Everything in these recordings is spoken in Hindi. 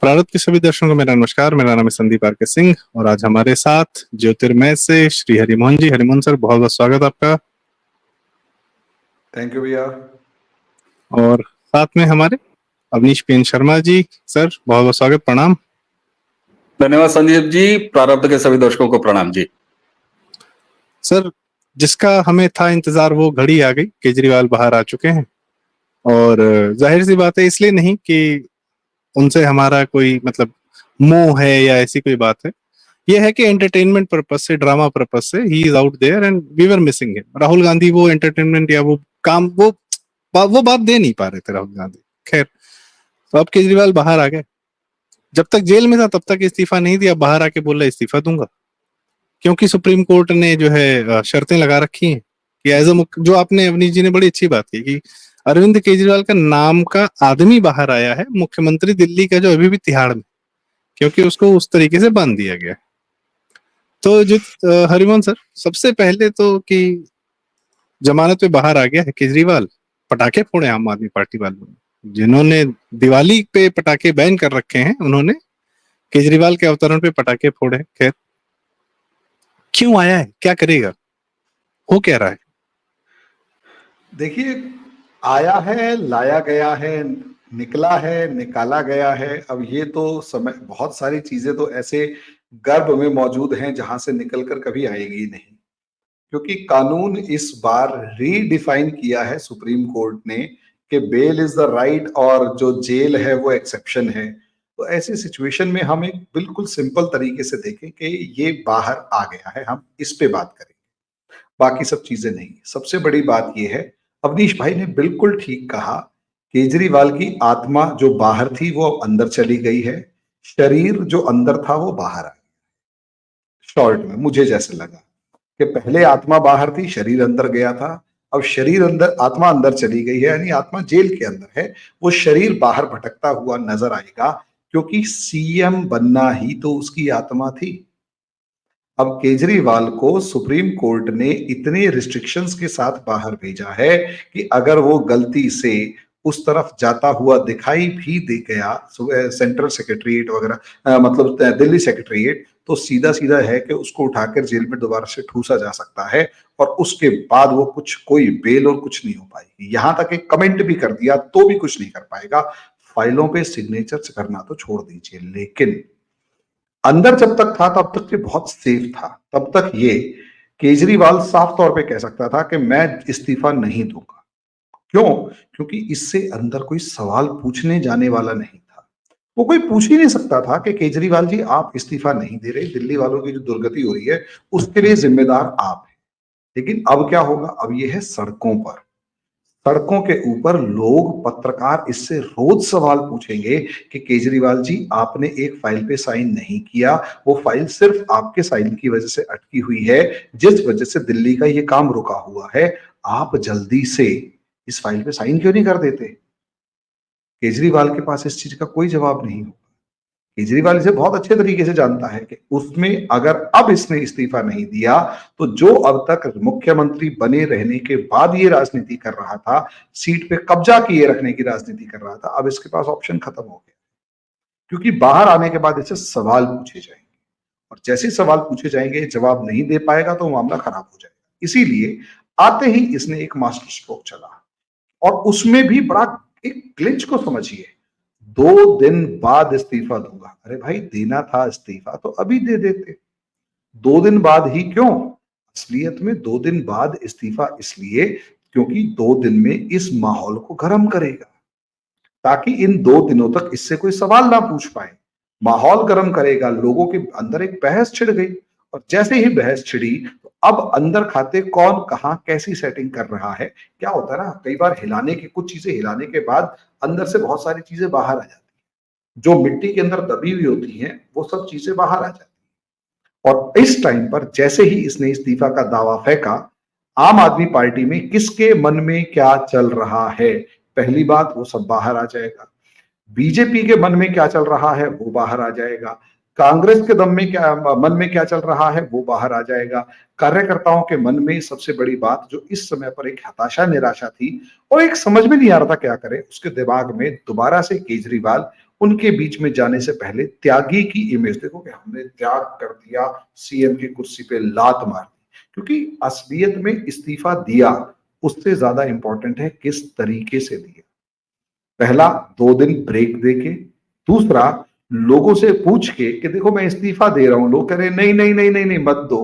प्रारंभ के सभी दर्शकों को मेरा नमस्कार। मेरा नाम है संदीप आर के सिंह और आज हमारे साथ ज्योतिर्मय से श्री हरिमोहन जी। हरिमोहन सर, बहुत बहुत स्वागत आपका। थैंक यू भैया। और साथ में हमारे अवनीश पेन शर्मा जी। सर, बहुत बहुत स्वागत, प्रणाम। धन्यवाद संदीप जी। प्रारब्ध के सभी दर्शकों को प्रणाम जी। सर, जिसका हमें था इंतजार वो घड़ी आ गई, केजरीवाल बाहर आ चुके हैं। और जाहिर सी बात है, इसलिए नहीं कि उनसे हमारा कोई मतलब मोह है या ऐसी कोई बात है। ये है कि एंटरटेनमेंट पर्पस से, ड्रामा पर्पस से he is out there and we were missing him. Rahul Gandhi वो एंटरटेनमेंट या वो काम वो बात दे नहीं पा रहे थे राहुल गांधी। खैर, तो अब केजरीवाल बाहर आ गए। जब तक जेल में था तब तक इस्तीफा नहीं दिया, बाहर आके बोला इस्तीफा दूंगा, क्योंकि सुप्रीम कोर्ट ने जो है शर्तें लगा रखी हैं कि एज अ, जो आपने अवनीश जी ने बड़ी अच्छी बात की कि अरविंद केजरीवाल का नाम का आदमी बाहर आया है, मुख्यमंत्री दिल्ली का जो अभी भी तिहाड़ में, क्योंकि उसको उस तरीके से बांध दिया गया। तो जो हरिमोहन सर, सबसे पहले तो कि जमानत पे बाहर आ गया है केजरीवाल, पटाखे फोड़े आम आदमी पार्टी वालों ने। जिन्होंने दिवाली पे पटाखे बैन कर रखे हैं, उन्होंने केजरीवाल के अवतरण पे पटाखे फोड़े। खैर, क्यों आया है, क्या करेगा, हो क्या रहा है? देखिए, आया है, लाया गया है, निकला है, निकाला गया है। अब ये तो समय, बहुत सारी चीजें तो ऐसे गर्भ में मौजूद हैं जहां से निकल कर कभी आएगी नहीं, क्योंकि कानून इस बार रीडिफाइन किया है सुप्रीम कोर्ट ने कि बेल इज द राइट और जो जेल है वो एक्सेप्शन है। तो ऐसी सिचुएशन में हम एक बिल्कुल सिंपल तरीके से देखें कि ये बाहर आ गया है, हम इस पे बात करें, बाकी सब चीजें नहीं। सबसे बड़ी बात यह है, अवनीश भाई ने बिल्कुल ठीक कहा, केजरीवाल की आत्मा जो बाहर थी वो अंदर चली गई है, शरीर जो अंदर था वो बाहर आ गया। शॉर्ट में मुझे जैसे लगा कि पहले आत्मा बाहर थी, शरीर अंदर गया था। अब शरीर अंदर, आत्मा अंदर चली गई है, यानी आत्मा जेल के अंदर है, वो शरीर बाहर भटकता हुआ नजर आएगा, क्योंकि सीएम बनना ही तो उसकी आत्मा थी। अब केजरीवाल को सुप्रीम कोर्ट ने इतने रिस्ट्रिक्शंस के साथ बाहर भेजा है कि अगर वो गलती से उस तरफ जाता हुआ दिखाई भी दे गया, सेंट्रल सेक्रेटरीट वगैरह, मतलब दिल्ली सेक्रेटरीट, तो सीधा सीधा है कि उसको उठाकर जेल में दोबारा से ठूसा जा सकता है और उसके बाद वो कुछ, कोई बेल और कुछ नहीं हो पाएगी। यहां तक एक कमेंट भी कर दिया तो भी कुछ नहीं कर पाएगा, फाइलों पे सिग्नेचर करना तो छोड़ दीजिए। लेकिन अंदर जब तक था तब तक ये बहुत सेफ था, तब तक ये केजरीवाल साफ तौर पे कह सकता था कि मैं इस्तीफा नहीं दूंगा। क्यों? क्योंकि इससे अंदर कोई सवाल पूछने जाने वाला नहीं था। वो कोई पूछ ही नहीं सकता था कि केजरीवाल जी आप इस्तीफा नहीं दे रहे, दिल्ली वालों की जो दुर्गति हो रही है उसके लिए जिम्मेदार आप हैं। लेकिन अब क्या होगा? अब ये है सड़कों पर, सड़कों के ऊपर लोग, पत्रकार इससे रोज सवाल पूछेंगे कि केजरीवाल जी आपने एक फाइल पे साइन नहीं किया, वो फाइल सिर्फ आपके साइन की वजह से अटकी हुई है, जिस वजह से दिल्ली का ये काम रुका हुआ है। आप जल्दी से इस फाइल पे साइन क्यों नहीं कर देते? केजरीवाल के पास इस चीज का कोई जवाब नहीं होगा। केजरीवाल इसे बहुत अच्छे तरीके से जानता है कि उसमें अगर अब इसने इस्तीफा नहीं दिया तो जो अब तक मुख्यमंत्री बने रहने के बाद ये राजनीति कर रहा था, सीट पे कब्जा किए रखने की राजनीति कर रहा था, अब इसके पास ऑप्शन खत्म हो गया, क्योंकि बाहर आने के बाद इसे सवाल पूछे जाएंगे और जैसे सवाल पूछे जाएंगे जवाब नहीं दे पाएगा तो मामला खराब हो जाएगा। इसीलिए आते ही इसने एक मास्टर स्ट्रोक चला और उसमें भी बड़ा, एक ग्लिच को समझिए, 2 दिन बाद इस्तीफा दूंगा। अरे भाई, देना था इस्तीफा तो अभी दे देते। 2 दिन बाद ही क्यों? असलियत में 2 दिन बाद इस्तीफा इसलिए क्योंकि 2 दिन में इस माहौल को गर्म करेगा, ताकि इन 2 दिनों तक इससे कोई सवाल ना पूछ पाए। माहौल गर्म करेगा, लोगों के अंदर एक बहस छिड़ गई और जैसे ही बहस छिड़ी तो अब अंदर खाते कौन कहां कैसी सेटिंग कर रहा है। क्या होता है ना, कई बार हिलाने की, कुछ चीजें हिलाने के बाद अंदर से बहुत सारी चीजें बाहर आ जाती हैं, जो मिट्टी के अंदर दबी हुई होती हैं वो सब चीजें बाहर आ जाती हैं। और इस टाइम पर जैसे ही इसने इस्तीफा का दावा फेंका, आम आदमी पार्टी में किसके मन में क्या चल रहा है, पहली बात वो सब बाहर आ जाएगा। बीजेपी के मन में क्या चल रहा है वो बाहर आ जाएगा। कांग्रेस के दम में क्या, मन में क्या चल रहा है वो बाहर आ जाएगा। कार्यकर्ताओं के मन में सबसे बड़ी बात, जो इस समय पर एक हताशा, निराशा थी और एक समझ में नहीं आ रहा था क्या करे, उसके दिमाग में दोबारा से केजरीवाल उनके बीच में जाने से पहले त्यागी की इमेज देखो कि हमने त्याग कर दिया, सीएम की कुर्सी पे लात मार दी, क्योंकि असलियत में इस्तीफा दिया उससे ज्यादा इंपॉर्टेंट है किस तरीके से दिया। पहला 2 दिन ब्रेक देके, दूसरा लोगों से पूछ के कि देखो मैं इस्तीफा दे रहा हूं, लोग कह रहे नहीं नहीं नहीं नहीं नहीं मत दो,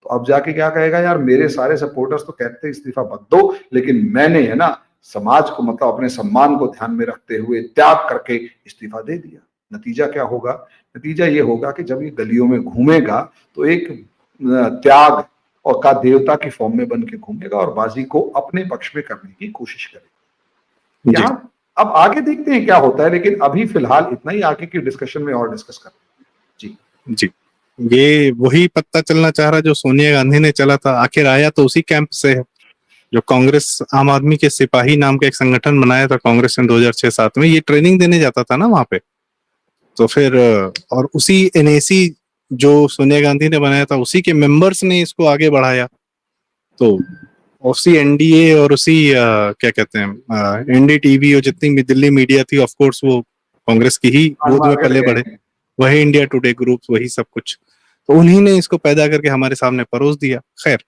तो अब जाके क्या कहेगा, यार मेरे सारे सपोर्टर्स तो कहते हैं इस्तीफा मत दो, लेकिन मैंने है ना समाज को मतलब अपने सम्मान को ध्यान में रखते हुए त्याग करके इस्तीफा दे दिया। नतीजा क्या होगा? नतीजा ये होगा कि जब ये गलियों में घूमेगा तो एक त्याग और का देवता की फॉर्म में बन के घूमेगा और बाजी को अपने पक्ष में करने की कोशिश करेगा। जी यहाँ अब आगे देखते हैं क्या होता है, लेकिन अभी फिलहाल इतना ही, आगे की डिस्कशन में और डिस्कस करते हैं। जी जी, ये वही पत्ता चलना चाह रहा जो सोनिया गांधी ने चला था, आखिर आया तो उसी कैंप से है जो कांग्रेस आम आदमी के सिपाही नाम का एक संगठन बनाया था कांग्रेस ने 2006-07 में। ये ट्रेनिंग देने जाता था ना वहां पे, तो फिर और उसी एनएसी जो सोनिया गांधी ने बनाया था उसी के मेंबर्स ने इसको आगे बढ़ाया। तो उसी एनडीए और उसी क्या कहते हैं एनडीटीवी और जितनी भी दिल्ली मीडिया थी, ऑफ कोर्स वो कांग्रेस की ही गोद में पले बढ़े, वही इंडिया टुडे ग्रुप, वही सब कुछ, तो उन्हीं ने इसको पैदा करके हमारे सामने परोस दिया। खैर,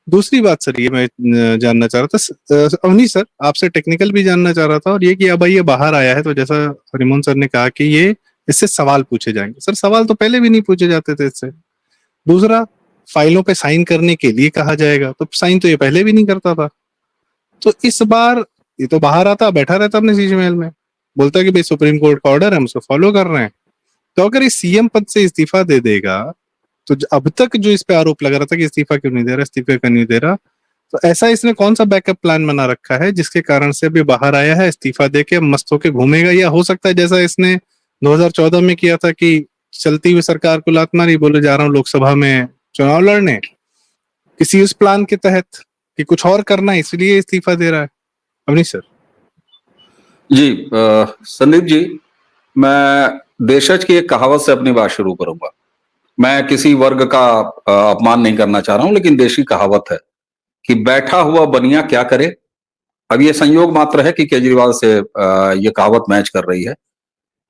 दूसरी बात सर ये मैं जानना चाह रहा था, अवनी सर आपसे टेक्निकल भी जानना चाह रहा था, और ये कि अब ये बाहर आया है तो जैसा हरिमोहन सर ने कहा कि ये इससे सवाल पूछे जाएंगे। सर सवाल तो पहले भी नहीं पूछे जाते थे इससे। दूसरा, फाइलों पे साइन करने के लिए कहा जाएगा, तो साइन तो ये पहले भी नहीं करता था। तो इस बार ये तो बाहर आता, बैठा रहता अपने शीश महल में, बोलता कि भाई सुप्रीम कोर्ट का ऑर्डर है, हम उसको फॉलो कर रहे हैं। तो अगर इस सीएम पद से इस्तीफा दे देगा तो अब तक जो इस पे आरोप लगा रहा था कि इस्तीफा क्यों नहीं दे रहा, इस्तीफा क्यों नहीं दे रहा, तो ऐसा इसने कौन सा बैकअप प्लान बना रखा है जिसके कारण से अभी बाहर आया है, इस्तीफा दे के मस्त होके घूमेगा? या हो सकता है जैसा इसने 2014 में किया था कि चलती हुई सरकार को लात मारी, बोले जा रहा हूँ लोकसभा में चुनाव लड़ने, किसी उस प्लान के तहत कि कुछ और करना है इसलिए इस्तीफा दे रहा है? अवनीश सर। जी संदीप जी, मैं देशज की एक कहावत से अपनी बात शुरू करूंगा। मैं किसी वर्ग का अपमान नहीं करना चाह रहा हूं, लेकिन देशी कहावत है कि बैठा हुआ बनिया क्या करे। अब ये संयोग मात्र है कि केजरीवाल से ये कहावत मैच कर रही है,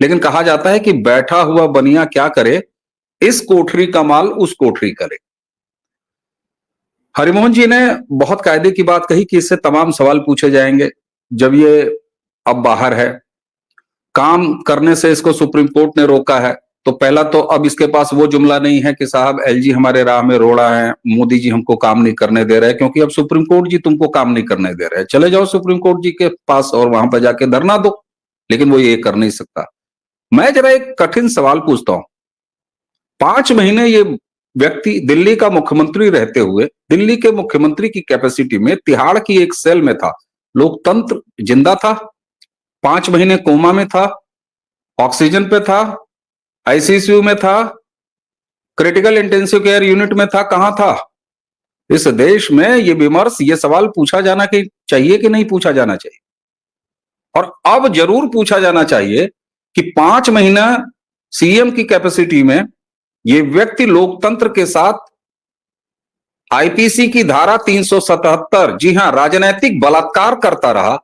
लेकिन कहा जाता है कि बैठा हुआ बनिया क्या करे, इस कोठरी का माल उस कोठरी करे। हरिमोहन जी ने बहुत कायदे की बात कही कि इससे तमाम सवाल पूछे जाएंगे। जब ये अब बाहर है, काम करने से इसको सुप्रीम कोर्ट ने रोका है, तो पहला तो अब इसके पास वो जुमला नहीं है कि साहब एलजी हमारे राह में रोड़ा है, मोदी जी हमको काम नहीं करने दे रहे, क्योंकि अब सुप्रीम कोर्ट जी तुमको काम नहीं करने दे रहे, चले जाओ सुप्रीम कोर्ट जी के पास और वहां पर जाके धरना दो। लेकिन वो ये कर नहीं सकता। मैं जरा एक कठिन सवाल पूछता हूं। 5 महीने ये व्यक्ति दिल्ली का मुख्यमंत्री रहते हुए, दिल्ली के मुख्यमंत्री की कैपेसिटी में तिहाड़ की एक सेल में था, लोकतंत्र जिंदा था, 5 महीने कोमा में था, ऑक्सीजन पे था, आईसीयू में था, क्रिटिकल इंटेंसिव केयर यूनिट में था, कहां था? इस देश में ये विमर्श, ये सवाल पूछा जाना चाहिए कि नहीं पूछा जाना चाहिए? और अब जरूर पूछा जाना चाहिए कि 5 महीना सीएम की कैपेसिटी में ये व्यक्ति लोकतंत्र के साथ आईपीसी की धारा 377, जी हां, राजनैतिक बलात्कार करता रहा।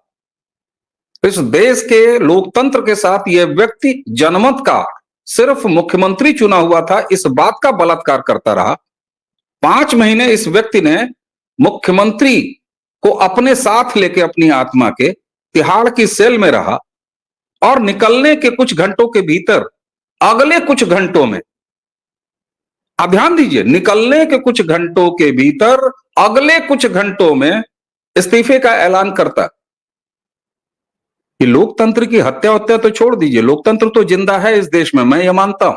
इस देश के लोकतंत्र के साथ यह व्यक्ति जनमत का सिर्फ मुख्यमंत्री चुना हुआ था, इस बात का बलात्कार करता रहा। 5 महीने इस व्यक्ति ने मुख्यमंत्री को अपने साथ लेके अपनी आत्मा के तिहाड़ की सेल में रहा, और निकलने के कुछ घंटों के भीतर, अगले कुछ घंटों में, आप ध्यान दीजिए, निकलने के कुछ घंटों के भीतर अगले कुछ घंटों में इस्तीफे का ऐलान करता। कि लोकतंत्र की हत्या तो छोड़ दीजिए, लोकतंत्र तो जिंदा है इस देश में, मैं ये मानता हूं।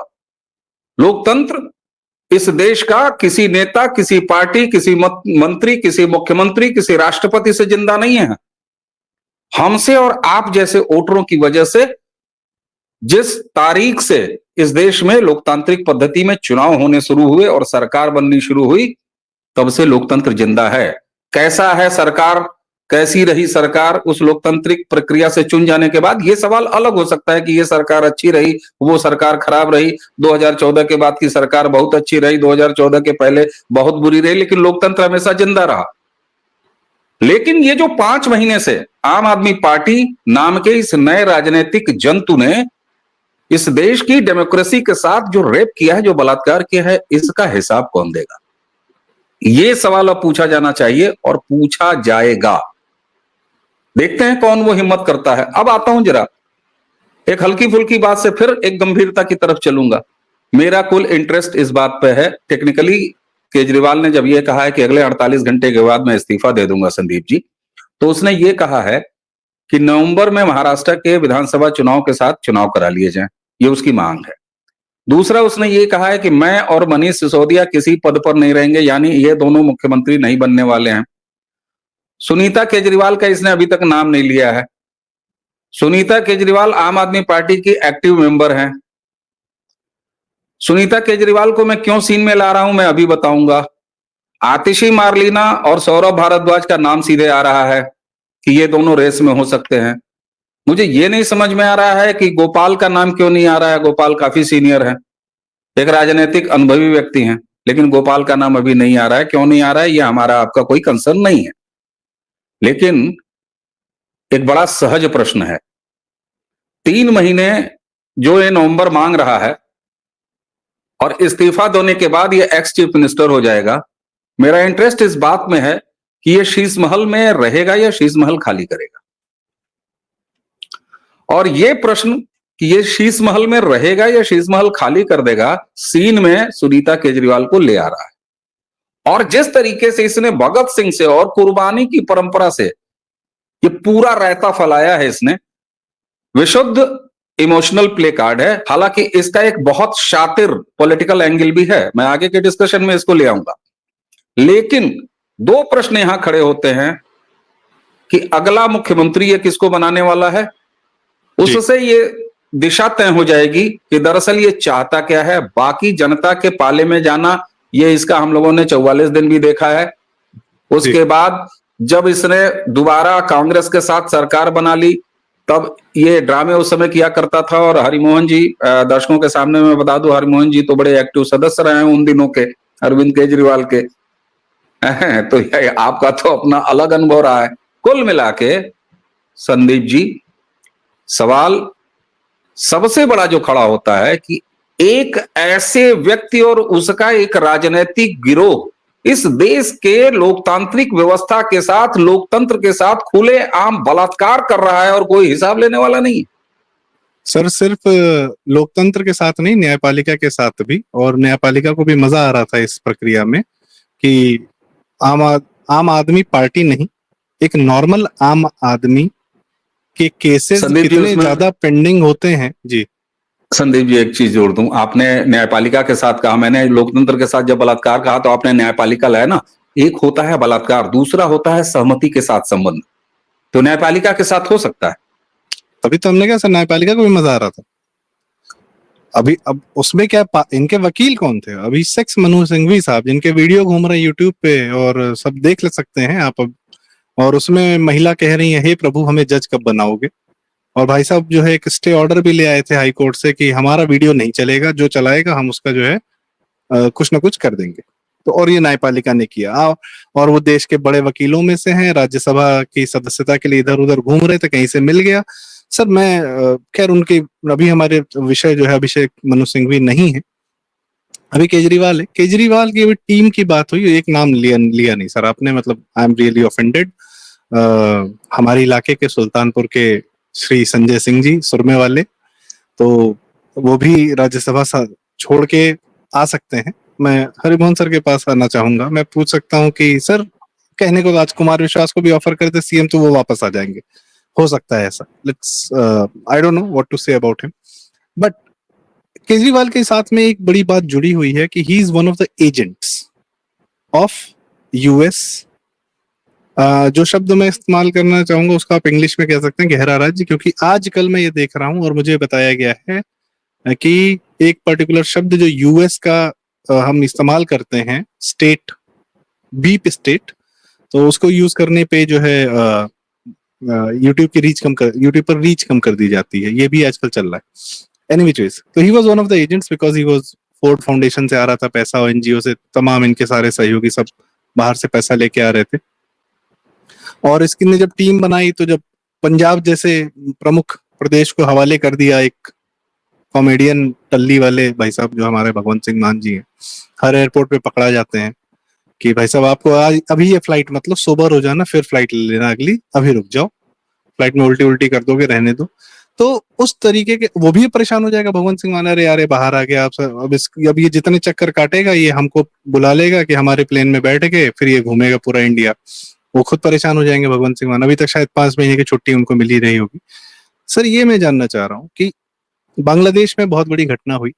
लोकतंत्र इस देश का किसी नेता, किसी पार्टी, किसी मंत्री, किसी मुख्यमंत्री, किसी राष्ट्रपति से जिंदा नहीं है। हमसे और आप जैसे वोटरों की वजह से, जिस तारीख से इस देश में लोकतांत्रिक पद्धति में चुनाव होने शुरू हुए और सरकार बननी शुरू हुई, तब से लोकतंत्र जिंदा है। कैसा है सरकार, कैसी रही सरकार उस लोकतांत्रिक प्रक्रिया से चुन जाने के बाद, यह सवाल अलग हो सकता है कि यह सरकार अच्छी रही, वो सरकार खराब रही, 2014 के बाद की सरकार बहुत अच्छी रही, 2014 के पहले बहुत बुरी रही, लेकिन लोकतंत्र हमेशा जिंदा रहा। लेकिन ये जो 5 महीने से आम आदमी पार्टी नाम के इस नए राजनीतिक जंतु ने इस देश की डेमोक्रेसी के साथ जो रेप किया है, जो बलात्कार किया है, इसका हिसाब कौन देगा? ये सवाल अब पूछा जाना चाहिए और पूछा जाएगा। देखते हैं कौन वो हिम्मत करता है। अब आता हूं जरा एक हल्की फुल्की बात से फिर एक गंभीरता की तरफ चलूंगा। मेरा कुल इंटरेस्ट इस बात पे है, टेक्निकली केजरीवाल ने जब ये कहा है कि अगले 48 घंटे के बाद मैं इस्तीफा दे दूंगा संदीप जी, तो उसने ये कहा है कि नवंबर में महाराष्ट्र के विधानसभा चुनाव के साथ चुनाव करा लिए जाएं, ये उसकी मांग है। दूसरा, उसने ये कहा है कि मैं और मनीष सिसोदिया किसी पद पर नहीं रहेंगे, यानी ये दोनों मुख्यमंत्री नहीं बनने वाले हैं। सुनीता केजरीवाल का इसने अभी तक नाम नहीं लिया है। सुनीता केजरीवाल आम आदमी पार्टी की एक्टिव मेंबर हैं। सुनीता केजरीवाल को मैं क्यों सीन में ला रहा हूं, मैं अभी बताऊंगा। आतिशी मार्लिना और सौरभ भारद्वाज का नाम सीधे आ रहा है कि ये दोनों रेस में हो सकते हैं। मुझे ये नहीं समझ में आ रहा है कि गोपाल का नाम क्यों नहीं आ रहा है। गोपाल काफी सीनियर है, एक राजनीतिक अनुभवी व्यक्ति हैं, लेकिन गोपाल का नाम अभी नहीं आ रहा है। क्यों नहीं आ रहा है, ये हमारा आपका कोई कंसर्न नहीं है। लेकिन एक बड़ा सहज प्रश्न है, 3 महीने जो ये नवंबर मांग रहा है और इस्तीफा देने के बाद ये एक्स चीफ मिनिस्टर हो जाएगा। मेरा इंटरेस्ट इस बात में है कि ये शीश महल में रहेगा या शीश महल खाली करेगा। और ये प्रश्न कि ये शीश महल में रहेगा या शीश महल खाली कर देगा, सीन में सुनीता केजरीवाल को ले आ रहा है। और जिस तरीके से इसने भगत सिंह से और कुर्बानी की परंपरा से ये पूरा रायता फैलाया है, इसने विशुद्ध इमोशनल प्ले कार्ड है। हालांकि इसका एक बहुत शातिर पॉलिटिकल एंगल भी है, मैं आगे के डिस्कशन में इसको ले आऊंगा। लेकिन 2 प्रश्न यहां खड़े होते हैं कि अगला मुख्यमंत्री ये किसको बनाने वाला है। उससे ये दिशा तय हो जाएगी कि दरअसल ये चाहता क्या है। बाकी जनता के पाले में जाना, ये इसका हम लोगों ने 44 दिन भी देखा है। उसके बाद जब इसने दोबारा कांग्रेस के साथ सरकार बना ली, तब ये ड्रामे उस समय किया करता था। और हरिमोहन जी, दर्शकों के सामने मैं बता दूं, हरिमोहन जी तो बड़े एक्टिव सदस्य रहे हैं उन दिनों के, अरविंद केजरीवाल के। तो आपका तो अपना अलग अनुभव रहा है। कुल मिला के संदीप जी, सवाल सबसे बड़ा जो खड़ा होता है कि एक ऐसे व्यक्ति और उसका एक राजनीतिक गिरोह इस देश के लोकतांत्रिक व्यवस्था के साथ, लोकतंत्र के साथ खुले आम बलात्कार कर रहा है और कोई हिसाब लेने वाला नहीं। सर सिर्फ लोकतंत्र के साथ नहीं, न्यायपालिका के साथ भी। और न्यायपालिका को भी मजा आ रहा था इस प्रक्रिया में कि आम आदमी पार्टी नहीं, एक नॉर्मल आम आदमी के केसेस कितने ज्यादा पेंडिंग होते हैं। जी संदीप जी, एक चीज जोड़ दूं, आपने न्यायपालिका के साथ कहा, मैंने लोकतंत्र के साथ जब बलात्कार कहा तो आपने न्यायपालिका लाया ना। एक होता है बलात्कार, दूसरा होता है सहमति के साथ संबंध। तो न्यायपालिका के साथ हो सकता है। तभी तो हमने कहा सर न्यायपालिका को भी मजा आ रहा था। अभी अब उसमें क्या, इनके वकील कौन थे? अभिषेक मनु सिंघवी साहब, जिनके वीडियो घूम रहे हैं यूट्यूब पे और सब देख ले सकते हैं आप अब। और उसमें महिला कह रही है, हे प्रभु हमें जज कब बनाओगे। और भाई साहब जो है एक स्टे ऑर्डर भी ले आए थे हाई कोर्ट से कि हमारा वीडियो नहीं चलेगा, जो चलाएगा हम उसका जो है कुछ ना कुछ कर देंगे। तो और ये न्यायपालिका ने किया। और वो देश के बड़े वकीलों में से हैं, राज्यसभा की सदस्यता के लिए इधर उधर घूम रहे थे, कहीं से मिल गया। सर मैं खैर उनकी, अभी हमारे विषय जो है अभिषेक मनु सिंघवी नहीं है, अभी केजरीवाल है। केजरीवाल की अभी टीम की बात हुई, एक नाम लिया नहीं सर आपने, मतलब आई एम रियली ऑफेंडेड। हमारे इलाके के सुल्तानपुर के श्री संजय सिंह जी सुरमे वाले, तो वो भी राज्यसभा छोड़ के आ सकते हैं। मैं हरिमोहन सर के पास आना चाहूंगा, मैं पूछ सकता हूं कि सर कहने को राजकुमार विश्वास को भी ऑफर करते सीएम तो वो वापस आ जाएंगे, हो सकता है ऐसा। Let's I don't know what to say about him. But Kejriwal के साथ में एक बड़ी बात जुड़ी हुई है कि he is one of the agents of US. जो शब्द मैं इस्तेमाल करना चाहूंगा उसका आप इंग्लिश में कह सकते हैं गहरा राज्य, क्योंकि आजकल मैं ये देख रहा हूं और मुझे बताया गया है कि एक पर्टिकुलर शब्द जो यूएस का हम इस्तेमाल करते हैं, स्टेट, बीप स्टेट, तो उसको यूज करने पे जो है यूट्यूब की रीच कम कर, यूट्यूब पर रीच कम कर दी जाती है। ये भी आजकल चल रहा है। एनीवेज, तो he was one of the agents because he was, Ford foundation से आ रहा था पैसा और एनजीओ से, तमाम इनके सारे सहयोगी सब बाहर से पैसा लेके आ रहे थे। और इसकी ने जब टीम बनाई तो जब पंजाब जैसे प्रमुख प्रदेश को हवाले कर दिया एक कॉमेडियन टल्ली वाले भाई साहब जो हमारे भगवंत सिंह मान जी हैं, हर एयरपोर्ट पे पकड़ा जाते हैं कि भाई साहब आपको आज अभी ये फ्लाइट मतलब सोबर हो जाना, फिर फ्लाइट ले लेना अगली, अभी रुक जाओ, फ्लाइट में उल्टी उल्टी कर दोगे, रहने दो। तो उस तरीके के वो भी परेशान हो जाएगा भगवंत सिंह मान, अरे यार बाहर आ गया, अब ये जितने चक्कर काटेगा ये हमको बुला लेगा कि हमारे प्लेन में बैठ के फिर ये घूमेगा पूरा इंडिया। वो खुद परेशान हो जाएंगे भगवंत सिंह मान, अभी तक शायद 5 महीने की छुट्टी उनको मिल ही रही होगी। सर ये मैं जानना चाह रहा हूँ कि बांग्लादेश में बहुत बड़ी घटना हुई,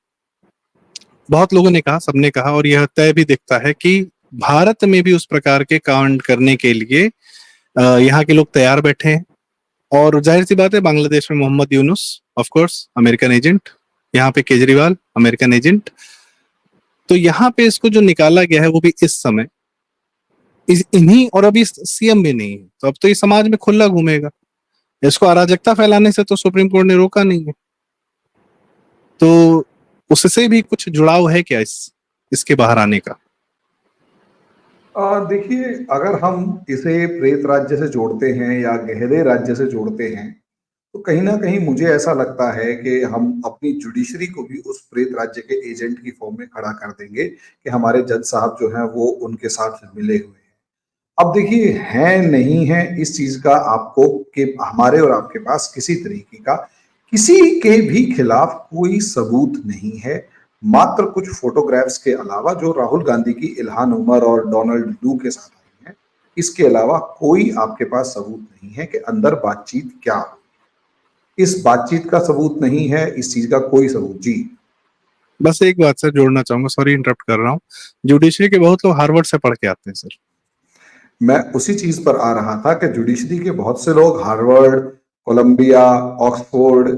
बहुत लोगों ने कहा, सबने कहा, और यह तय भी दिखता है कि भारत में भी उस प्रकार के कांड करने के लिए यहाँ के लोग तैयार बैठे हैं। और जाहिर सी बात है बांग्लादेश में Mohammad Yunus of course American agent, यहाँ पे केजरीवाल अमेरिकन एजेंट। तो यहाँ पे इसको जो निकाला गया है वो भी इस समय इन्हीं, और अभी सीएम भी नहीं है, तो अब तो ये समाज में खुला घूमेगा। इसको अराजकता फैलाने से तो सुप्रीम कोर्ट ने रोका नहीं है, तो उससे भी कुछ जुड़ाव है क्या इसके बाहर आने का? देखिए, अगर हम इसे प्रेत राज्य से जोड़ते हैं या गहरे राज्य से जोड़ते हैं, तो कहीं ना कहीं मुझे ऐसा लगता है कि हम अपनी जुडिशरी को भी उस प्रेत राज्य के एजेंट की फॉर्म में खड़ा कर देंगे कि हमारे जज साहब जो हैं वो उनके साथ मिले हुए हैं। अब देखिए, है नहीं है इस चीज का आपको कि हमारे और आपके पास किसी तरीके का किसी के भी खिलाफ कोई सबूत नहीं है, मात्र कुछ फोटोग्राफ्स के अलावा जो राहुल गांधी की इल्हान उमर और डोनाल्ड लू के साथ आई हैं। इसके अलावा कोई आपके पास सबूत नहीं है कि अंदर बातचीत क्या हो। इस बातचीत का सबूत नहीं है, इस चीज का कोई सबूत। जी बस एक बात सर जोड़ना चाहूंगा, सॉरी इंटरप्ट कर रहा हूँ, जुडिशरी के बहुत लोग हार्वर्ड से पढ़ के आते हैं सर। मैं उसी चीज पर आ रहा था कि जुडिशरी के बहुत से लोग हार्वर्ड, कोलंबिया, ऑक्सफोर्ड,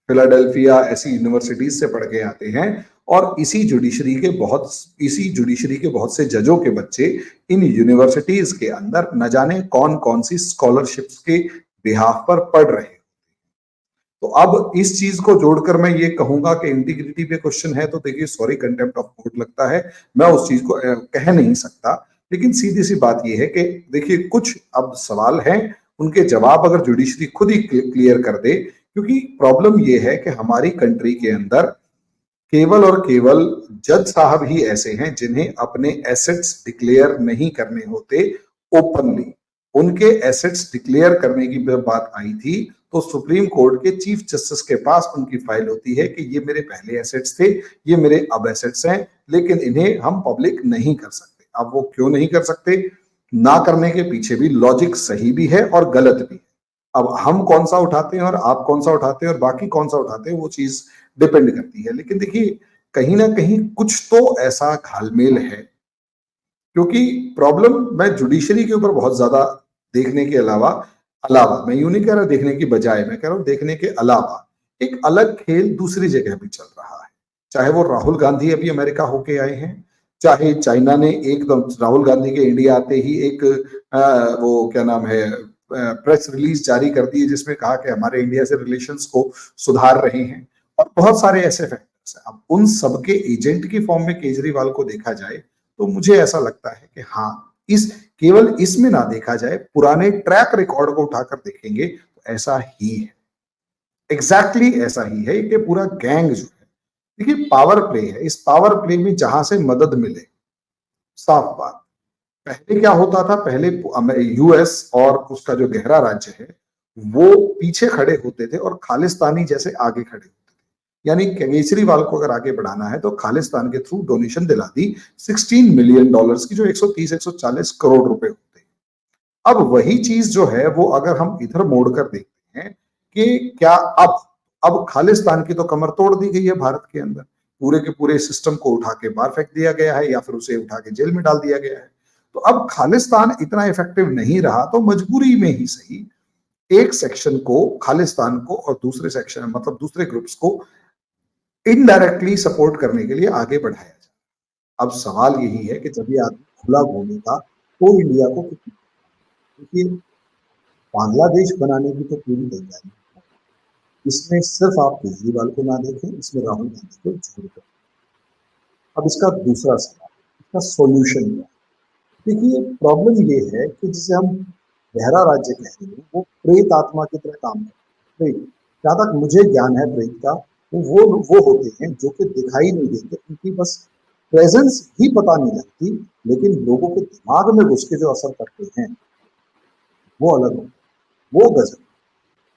फिलाडेल्फिया ऐसी यूनिवर्सिटीज से पढ़ के आते हैं, और इसी जुडिशरी के बहुत से जजों के बच्चे इन यूनिवर्सिटीज के अंदर न जाने कौन कौन सी स्कॉलरशिप्स के बिहाफ पर पढ़ रहे हैं। तो अब इस चीज को जोड़कर मैं ये कहूंगा कि इंटीग्रिटी पे क्वेश्चन है, तो देखिए सॉरी, कंटेम्प्ट ऑफ कोर्ट लगता है, मैं उस चीज को कह नहीं सकता। लेकिन सीधी सी बात ये है कि देखिए, कुछ अब सवाल हैं, उनके जवाब अगर जुडिशरी खुद ही क्लियर कर दे, क्योंकि प्रॉब्लम ये है कि हमारी कंट्री के अंदर केवल और केवल जज साहब ही ऐसे हैं जिन्हें अपने एसेट्स डिक्लेयर नहीं करने होते ओपनली। उनके एसेट्स डिक्लेयर करने की बात आई थी तो सुप्रीम कोर्ट के चीफ जस्टिस के पास उनकी फाइल होती है कि ये मेरे पहले एसेट्स थे, ये मेरे अब एसेट्स हैं, लेकिन इन्हें हम पब्लिक नहीं कर सकते। अब वो क्यों नहीं कर सकते, ना करने के पीछे भी लॉजिक सही भी है और गलत भी है। अब हम कौन सा उठाते हैं और आप कौन सा उठाते हैं और बाकी कौन सा उठाते हैं, वो चीज डिपेंड करती है। लेकिन देखिए, कहीं ना कहीं कुछ तो ऐसा घालमेल है, क्योंकि प्रॉब्लम मैं जुडिशरी के ऊपर बहुत ज्यादा देखने के अलावा अलावा मैं यूं नहीं कह रहा देखने की बजाय, मैं कह रहा हूं देखने के अलावा एक अलग खेल दूसरी जगह भी चल रहा है। चाहे वो राहुल गांधी अभी अमेरिका होके आए हैं, चाहे चाइना ने एकदम राहुल गांधी के इंडिया आते ही एक वो क्या नाम है प्रेस रिलीज जारी कर दी जिसमें कहा कि हमारे इंडिया से रिलेशंस को सुधार रहे हैं, और बहुत सारे ऐसे फैक्टर्स हैं। अब उन सबके एजेंट की फॉर्म में केजरीवाल को देखा जाए तो मुझे ऐसा लगता है कि हाँ, इस केवल इसमें ना देखा जाए, पुराने ट्रैक रिकॉर्ड को उठाकर देखेंगे तो ऐसा ही है, एग्जैक्टली ऐसा ही है कि पूरा गैंग जो है, देखिए पावर प्ले है, इस पावर प्ले में जहां से मदद मिले, साफ बात। पहले क्या होता था, पहले यूएस और उसका जो गहरा राज्य है वो पीछे खड़े होते थे और खालिस्तानी जैसे आगे खड़े होते थे। यानी केजरीवाल को अगर आगे बढ़ाना है तो खालिस्तान के थ्रू डोनेशन दिला दी $16 मिलियन की, जो 130-140 करोड़ रुपए होते हैं। अब वही चीज जो है वो अगर हम इधर मोड़ कर देखते हैं कि क्या अब खालिस्तान की तो कमर तोड़ दी गई है भारत के अंदर, पूरे के पूरे सिस्टम को उठा के बाहर फेंक दिया गया है या फिर उसे उठा के जेल में डाल दिया गया है। तो अब खालिस्तान इतना इफेक्टिव नहीं रहा, तो मजबूरी में ही सही एक सेक्शन को, खालिस्तान को, और दूसरे सेक्शन मतलब दूसरे ग्रुप्स को इनडायरेक्टली सपोर्ट करने के लिए आगे बढ़ाया जाए। अब सवाल यही है कि जब ये आदमी खुला घूमेगा तो इंडिया को कितना, क्योंकि बांग्लादेश बनाने की तो पूरी तैयारी है। इसमें सिर्फ आप केजरीवाल को ना देखें, इसमें राहुल गांधी को जोड़ कर। अब इसका दूसरा सवाल, इसका सॉल्यूशन क्या है? देखिए, प्रॉब्लम ये है कि जिसे हम गहरा राज्य कह रहे हैं वो प्रेत आत्मा की तरह काम करता है। प्रेत, जहां तक मुझे ज्ञान है प्रेत का, वो होते हैं जो कि दिखाई नहीं देते, उनकी बस प्रेजेंस ही पता नहीं लगती, लेकिन लोगों के दिमाग में घुस के जो असर करते हैं वो अलग हो, वो गजब।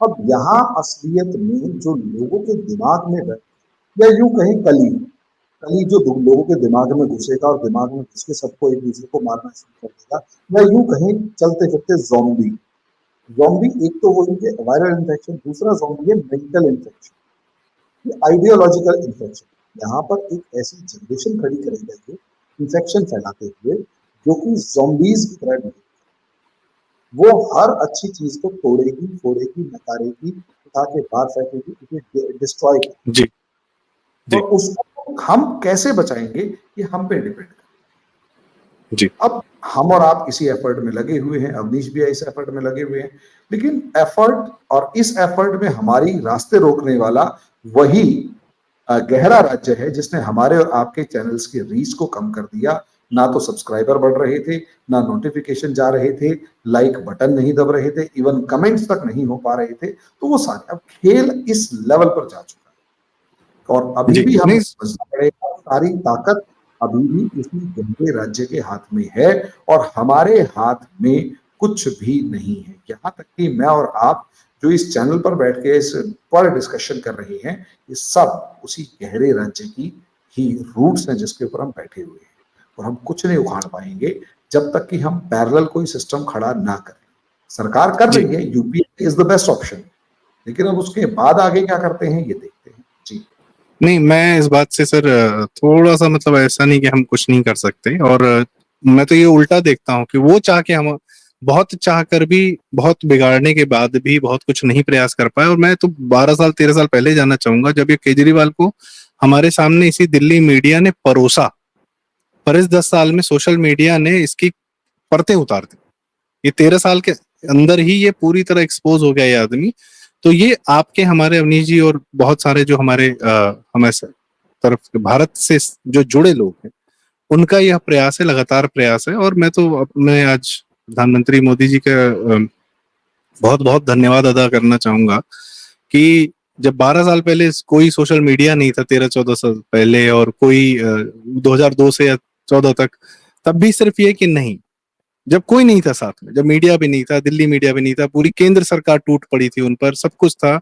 अब यहाँ असलियत में जो लोगों के दिमाग में या यूं कहीं कली कली जो लोगों के दिमाग में घुसेगा और दिमाग में घुस के सबको एक दूसरे को मारना शुरू कर देगा, या यूं कहीं चलते फिरते ज़ॉम्बी। ज़ॉम्बी एक तो वो इनके वायरल इन्फेक्शन, दूसरा ज़ॉम्बी है मेंटल इन्फेक्शन, ये आइडियोलॉजिकल इन्फेक्शन। यहाँ पर एक ऐसी जनरेशन खड़ी करेगा ये इन्फेक्शन फैलाते हुए, जो कि ज़ॉम्बीज की तरह नहीं, वो हर अच्छी चीज को तोड़ेगी, फोड़ेगी, नकारेगी, उठा के बाहर फेंकेगी, उसे डिस्ट्रॉय करेगी। जी जी और उसको हम कैसे बचाएंगे ये हम पे डिपेंड करता जी। है। अब हम और आप इसी एफर्ट में लगे हुए हैं, अवनीश भी इस एफर्ट में लगे हुए हैं, लेकिन एफर्ट और इस एफर्ट में हमारी रास्ते रोकने वाला वही गहरा राज्य है जिसने हमारे और आपके चैनल्स के रीच को कम कर दिया। ना तो सब्सक्राइबर बढ़ रहे थे, ना नोटिफिकेशन जा रहे थे, लाइक बटन नहीं दब रहे थे, इवन कमेंट्स तक नहीं हो पा रहे थे। तो वो सारे, अब खेल इस लेवल पर जा चुका है और अभी जी भी हमें नहीं समझना पड़ेगा, सारी ताकत अभी भी इसी गहरे राज्य के हाथ में है और हमारे हाथ में कुछ भी नहीं है। यहाँ तक कि मैं और आप जो इस चैनल पर बैठ के इस पर डिस्कशन कर रहे हैं, ये सब उसी गहरे राज्य की ही रूट्स हैं जिसके ऊपर हम बैठे हुए हैं, और हम कुछ नहीं उखाड़ पाएंगे जब तक कि हम पैरेलल कोई सिस्टम खड़ा ना करें। सरकार कर जी रही है, UPA is the best option, लेकिन अब उसके बाद आगे क्या करते हैं ये देखते हैं। जी नहीं, मैं इस बात से सर थोड़ा सा मतलब ऐसा नहीं कि हम कुछ नहीं कर सकते, और मैं तो ये उल्टा देखता हूँ कि वो चाह के हम बहुत चाह कर भी, बहुत बिगाड़ने के बाद भी बहुत कुछ नहीं प्रयास कर पाए। और मैं तो 12 साल 13 साल पहले जाना चाहूंगा जब ये केजरीवाल को हमारे सामने इसी दिल्ली मीडिया ने परोसा, पर इस 10 साल में सोशल मीडिया ने इसकी परतें उतार दी। ये 13 साल के अंदर ही ये पूरी तरह एक्सपोज हो गया ये आदमी। तो ये आपके, हमारे अवनीश जी और बहुत सारे जो हमारे हमारे तरफ भारत से जो जुड़े लोग हैं, उनका यह प्रयास है, लगातार प्रयास है। और मैं तो अपने आज प्रधानमंत्री मोदी जी का बहुत बहुत धन्यवाद अदा करना चाहूंगा कि जब 12 साल पहले कोई सोशल मीडिया नहीं था, 13-14 साल पहले, और कोई 2002 से या 14 तक, तब भी सिर्फ ये कि नहीं, जब कोई नहीं था साथ में, जब मीडिया भी नहीं था, दिल्ली मीडिया भी नहीं था, पूरी केंद्र सरकार टूट पड़ी थी उन पर, सब कुछ था,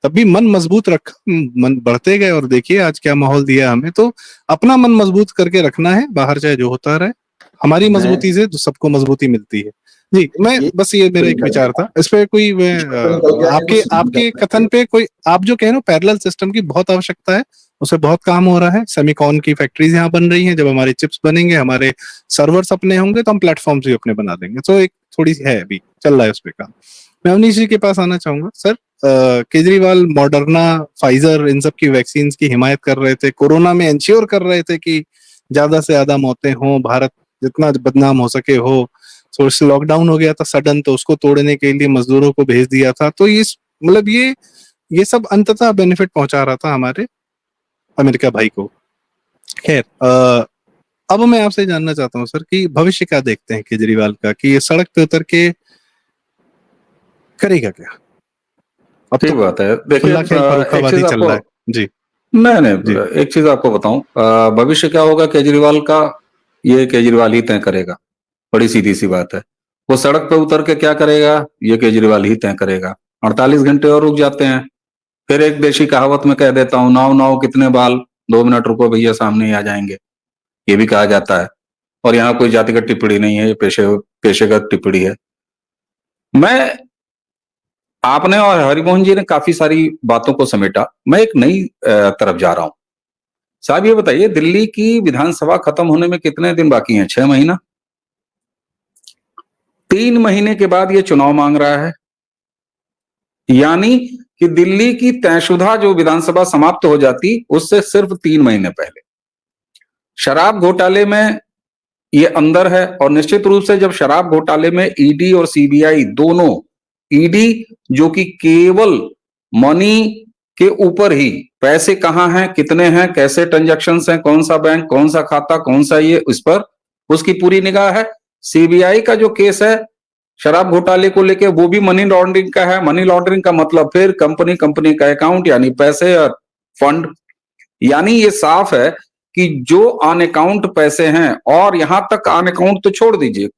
तब भी मन मजबूत रखा, मन बढ़ते गए। और देखिए आज क्या माहौल दिया हमें। तो अपना मन मजबूत करके रखना है, बाहर चाहे जो होता रहे, हमारी मैं मजबूती से सबको मजबूती मिलती है। जी, मैं ये बस ये मेरा एक निकल विचार गया, था इस पे। कोई निकल गया, ये आपके कुछ नहीं आपके करना कथन है। पे कोई, आप जो कह रहे हो पैरेलल सिस्टम की बहुत आवश्यकता है, उसे बहुत काम हो रहा है। सेमिकॉन की फैक्ट्रीज यहाँ बन रही हैं, जब हमारे चिप्स बनेंगे, हमारे सर्वर्स अपने होंगे, तो हम प्लेटफॉर्म्स भी अपने बना देंगे। तो एक थोड़ी सी है, अभी चल रहा है उस पे काम। मैं अवनीश जी के पास आना चाहूंगा सर। केजरीवाल मॉडर्ना, फाइजर, इन सब की वैक्सीन की हिमायत कर रहे थे, कोरोना में इंश्योर कर रहे थे कि ज्यादा से ज्यादा मौतें हों, भारत जितना बदनाम हो सके हो। तो लॉकडाउन हो गया था सडन, तो उसको तोड़ने के लिए मजदूरों को भेज दिया था। तो ये मतलब ये सब अंततः बेनिफिट पहुंचा रहा था हमारे अमेरिका भाई को। खैर, अब मैं आपसे जानना चाहता हूँ सर कि भविष्य क्या देखते हैं केजरीवाल का, कि ये सड़क पे उतर के करेगा क्या? अब ठीक तो बात है। देखिए, खुला खेल एक फर्रुखाबादी चीज चल आपको, रहा है। जी नहीं जी नहीं, एक चीज आपको बताऊं, भविष्य क्या होगा केजरीवाल का, ये केजरीवाल ही तय करेगा। बड़ी सीधी सी बात है। वो सड़क पे उतर के क्या करेगा, ये केजरीवाल ही तय करेगा। 48 घंटे और रुक जाते हैं, फिर एक देशी कहावत में कह देता हूं, नाव नाव कितने बाल, 2 मिनट रुको भैया सामने ही आ जाएंगे, ये भी कहा जाता है। और यहाँ कोई जातिगत टिप्पणी नहीं है, ये पेशेगत टिप्पणी है। मैं, आपने और हरिमोहन जी ने काफी सारी बातों को समेटा, मैं एक नई तरफ जा रहा हूं। साहब ये बताइए, दिल्ली की विधानसभा खत्म होने में कितने दिन बाकी हैं? 6 महीना। 3 महीने के बाद ये चुनाव मांग रहा है, यानी कि दिल्ली की तयशुदा जो विधानसभा समाप्त हो जाती उससे सिर्फ 3 महीने पहले। शराब घोटाले में ये अंदर है, और निश्चित रूप से जब शराब घोटाले में ईडी और सीबीआई दोनों, ईडी जो कि केवल मनी के ऊपर ही, पैसे कहां हैं, कितने हैं, कैसे ट्रांजैक्शंस हैं, कौन सा बैंक, कौन सा खाता, कौन सा ये, इस पर उसकी पूरी निगाह है। सीबीआई का जो केस है शराब घोटाले को लेके, वो भी मनी लॉन्ड्रिंग का है। मनी लॉन्ड्रिंग का मतलब फिर कंपनी का अकाउंट, यानी पैसे और फंड। यानी ये साफ है कि जो ऑन अकाउंट पैसे हैं, और यहां तक ऑन अकाउंट तो छोड़ दीजिए,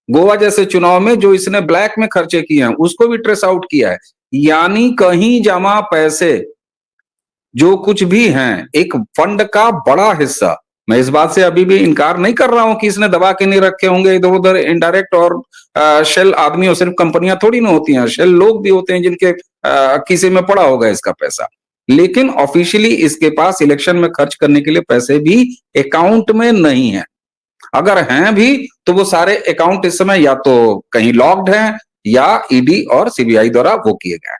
गोवा जैसे चुनाव में जो इसने ब्लैक में खर्चे किए हैं उसको भी ट्रेस आउट किया है। यानी कहीं जमा पैसे जो कुछ भी हैं, एक फंड का बड़ा हिस्सा, मैं इस बात से अभी भी इनकार नहीं कर रहा हूं कि इसने दबा के नहीं रखे होंगे इधर उधर इनडायरेक्ट, और शेल आदमी और सिर्फ कंपनियां थोड़ी ना होती हैं, शेल लोग भी होते हैं जिनके किसी में पड़ा होगा इसका पैसा। लेकिन ऑफिशियली इसके पास इलेक्शन में खर्च करने के लिए पैसे भी अकाउंट में नहीं है। अगर हैं भी तो वो सारे अकाउंट इस समय या तो कहीं लॉक्ड हैं या ईडी और सीबीआई द्वारा वो किए गए हैं।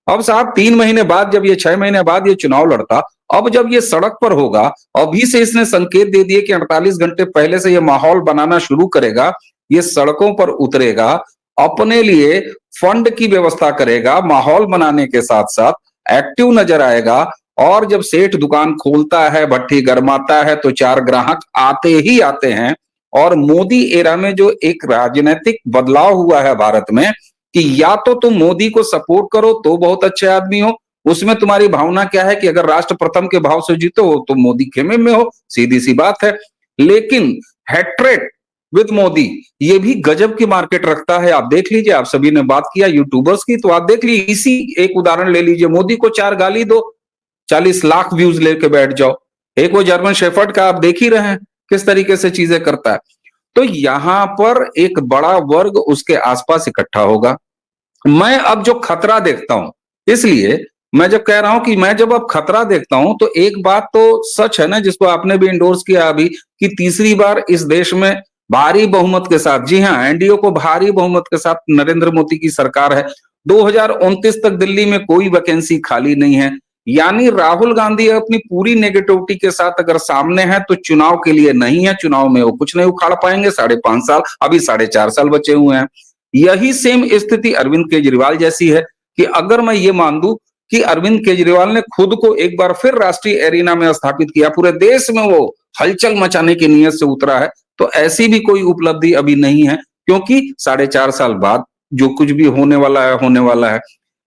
अब साहब 3 महीने बाद, जब ये 6 महीने बाद ये चुनाव लड़ता, अब जब ये सड़क पर होगा, अभी से इसने संकेत दे दिए कि 48 घंटे पहले से ये माहौल बनाना शुरू करेगा, ये सड़कों पर उतरेगा, अपने लिए फंड की व्यवस्था करेगा, माहौल बनाने के साथ साथ एक्टिव नजर आएगा। और जब सेठ दुकान खोलता है, भट्टी गरमाता है, तो 4 ग्राहक आते ही आते हैं। और मोदी एरा में जो एक राजनीतिक बदलाव हुआ है भारत में कि या तो तुम मोदी को सपोर्ट करो तो बहुत अच्छे आदमी हो, उसमें तुम्हारी भावना क्या है कि अगर राष्ट्र प्रथम के भाव से जीतो हो तो मोदी खेमे में हो, सीधी सी बात है। लेकिन हेट्रेड विद मोदी ये भी गजब की मार्केट रखता है। आप देख लीजिए, आप सभी ने बात किया यूट्यूबर्स की, तो आप देख लीजिए, इसी एक उदाहरण ले लीजिए, मोदी को 4 गाली दो, 40 लाख व्यूज लेके बैठ जाओ। एक वो जर्मन शेफर्ड का आप देख ही रहे हैं किस तरीके से चीजें करता है। तो यहां पर एक बड़ा वर्ग उसके आसपास इकट्ठा होगा। मैं अब जो खतरा देखता हूं, इसलिए मैं जब कह रहा हूं कि मैं जब अब खतरा देखता हूं, तो एक बात तो सच है ना, जिसको आपने भी इंडोर्स किया अभी, कि तीसरी बार इस देश में भारी बहुमत के साथ, जी हां, एनडीए को भारी बहुमत के साथ नरेंद्र मोदी की सरकार है। 2029 तक दिल्ली में कोई वैकेंसी खाली नहीं है। यानी राहुल गांधी अपनी पूरी नेगेटिविटी के साथ अगर सामने है तो चुनाव के लिए नहीं है, चुनाव में वो कुछ नहीं उखाड़ पाएंगे। 5.5 साल, अभी 4.5 साल बचे हुए हैं। यही सेम स्थिति अरविंद केजरीवाल जैसी है कि अगर मैं ये मान दूं कि अरविंद केजरीवाल ने खुद को एक बार फिर राष्ट्रीय एरिना में स्थापित किया, पूरे देश में वो हलचल मचाने की नीयत से उतरा है, तो ऐसी भी कोई उपलब्धि अभी नहीं है, क्योंकि 4.5 साल बाद जो कुछ भी होने वाला है होने वाला है।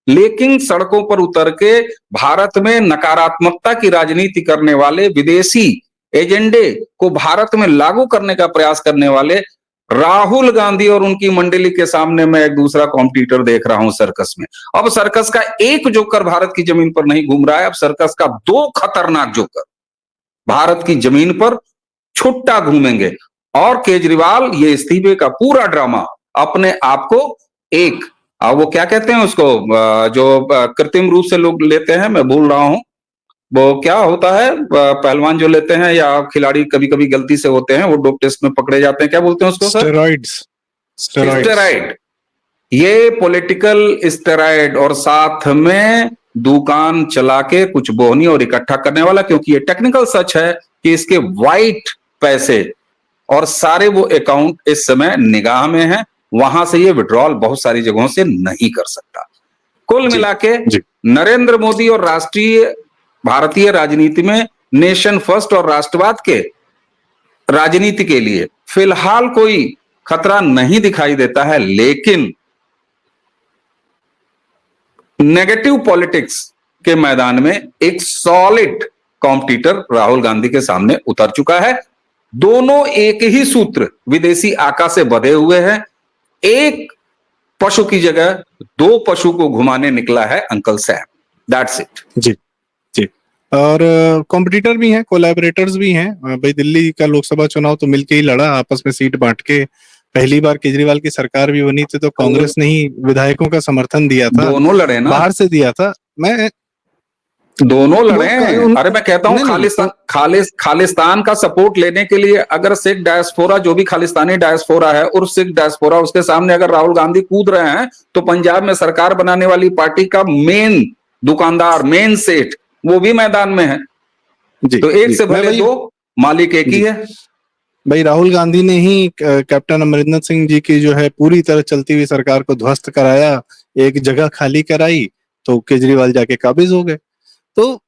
लेकिन सड़कों पर उतर के भारत में नकारात्मकता की राजनीति करने वाले, विदेशी एजेंडे को भारत में लागू करने का प्रयास करने वाले राहुल गांधी और उनकी मंडली के सामने मैं एक दूसरा कॉम्पिटिटर देख रहा हूं सर्कस में। अब सर्कस का एक जोकर भारत की जमीन पर नहीं घूम रहा है, अब सर्कस का 2 खतरनाक जोकर भारत की जमीन पर छुट्टा घूमेंगे। और केजरीवाल ये इस्तीफे का पूरा ड्रामा अपने आप को एक, वो क्या कहते हैं उसको, जो कृत्रिम रूप से लोग लेते हैं, मैं भूल रहा हूं, वो क्या होता है, पहलवान जो लेते हैं या खिलाड़ी कभी कभी गलती से होते हैं, वो डोप टेस्ट में पकड़े जाते हैं, क्या बोलते हैं उसको? स्टेरॉइड। ये पॉलिटिकल स्टेरॉइड, और साथ में दुकान चला के कुछ बोहनी और इकट्ठा करने वाला, क्योंकि ये टेक्निकल सच है कि इसके वाइट पैसे और सारे वो अकाउंट इस समय निगाह में है, वहां से ये विड्रॉल बहुत सारी जगहों से नहीं कर सकता। कुल मिला के नरेंद्र मोदी और राष्ट्रीय भारतीय राजनीति में नेशन फर्स्ट और राष्ट्रवाद के राजनीति के लिए फिलहाल कोई खतरा नहीं दिखाई देता है, लेकिन नेगेटिव पॉलिटिक्स के मैदान में एक सॉलिड कॉम्पिटिटर राहुल गांधी के सामने उतर चुका है। दोनों एक ही सूत्र विदेशी आका से बंधे हुए हैं। एक पशु की जगह 2 पशु को घुमाने निकला है अंकल सैम। That's it. जी जी। और कॉम्पिटिटर भी हैं, कोलैबोरेटर्स भी हैं भाई। दिल्ली का लोकसभा चुनाव तो मिलके ही लड़ा, आपस में सीट बांट के। पहली बार केजरीवाल की सरकार भी बनी थी तो कांग्रेस ने ही विधायकों का समर्थन दिया था, दोनों लड़े ना, बाहर से दिया था। मैं दोनों लड़े। अरे मैं कहता हूं खालिस्तान का सपोर्ट लेने के लिए अगर सिख डायस्पोरा, जो भी खालिस्तानी डायस्पोरा है और सिख डायस्पोरा, उसके सामने अगर राहुल गांधी कूद रहे हैं, तो पंजाब में सरकार बनाने वाली पार्टी का मेन दुकानदार, मेन सेठ, वो भी मैदान में है। तो एक से भले 2, मालिक एक ही है भाई। राहुल गांधी ने ही कैप्टन अमरिंदर सिंह जी की जो है पूरी तरह चलती हुई सरकार को ध्वस्त कराया, एक जगह खाली कराई, तो केजरीवाल जाके काबिज हो गए। तो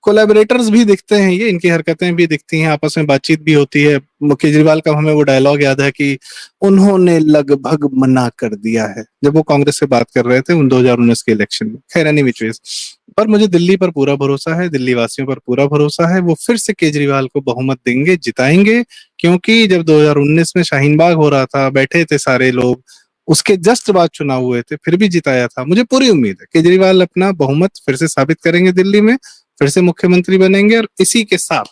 कोलैबोरेटर्स भी दिखते हैं, ये इनकी हरकतें भी दिखती हैं, आपस में बातचीत भी होती है। केजरीवाल का हमें वो डायलॉग याद है कि उन्होंने लगभग मना कर दिया है, जब वो कांग्रेस से बात कर रहे थे उन 2019 के इलेक्शन में। खैर एनी विच वेज, पर मुझे दिल्ली पर पूरा भरोसा है, दिल्ली वासियों पर पूरा भरोसा है, वो फिर से केजरीवाल को बहुमत देंगे, जिताएंगे। क्योंकि जब 2019 में शाहीन बाग हो रहा था, बैठे थे सारे लोग, उसके जस्ट बाद चुनाव हुए थे, फिर भी जिताया था। मुझे पूरी उम्मीद है केजरीवाल अपना बहुमत फिर से साबित करेंगे दिल्ली में, फिर से मुख्यमंत्री बनेंगे। और इसी के साथ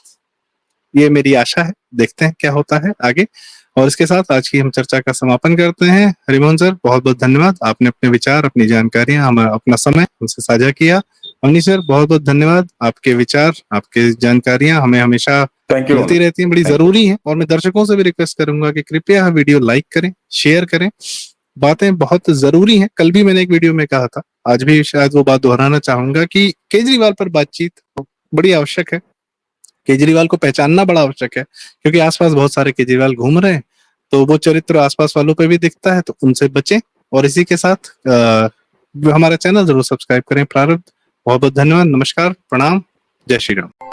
ये मेरी आशा है, देखते हैं क्या होता है आगे। और इसके साथ आज की हम चर्चा का समापन करते हैं। हरिमोहन सर, बहुत बहुत धन्यवाद, आपने अपने विचार, अपनी जानकारियां, हम अपना समय हमसे साझा किया। अवनी सर, बहुत बहुत धन्यवाद, आपके विचार, आपकी जानकारियां हमें हमेशा थैंक यू। मिलती रहती हैं, बड़ी जरूरी है। और मैं दर्शकों से भी रिक्वेस्ट करूंगा कि कृपया वीडियो लाइक करें, शेयर करें, बातें बहुत जरूरी हैं। कल भी मैंने एक वीडियो में कहा था, आज भी शायद वो बात दोहराना चाहूंगा कि केजरीवाल पर बातचीत बड़ी आवश्यक है, केजरीवाल को पहचानना बड़ा आवश्यक है, क्योंकि आसपास बहुत सारे केजरीवाल घूम रहे हैं, तो वो चरित्र आसपास वालों पे भी दिखता है, तो उनसे बचें। और इसी के साथ हमारा चैनल जरूर सब्सक्राइब करें। प्रारब्ध, बहुत बहुत धन्यवाद, नमस्कार, प्रणाम, जय श्री राम।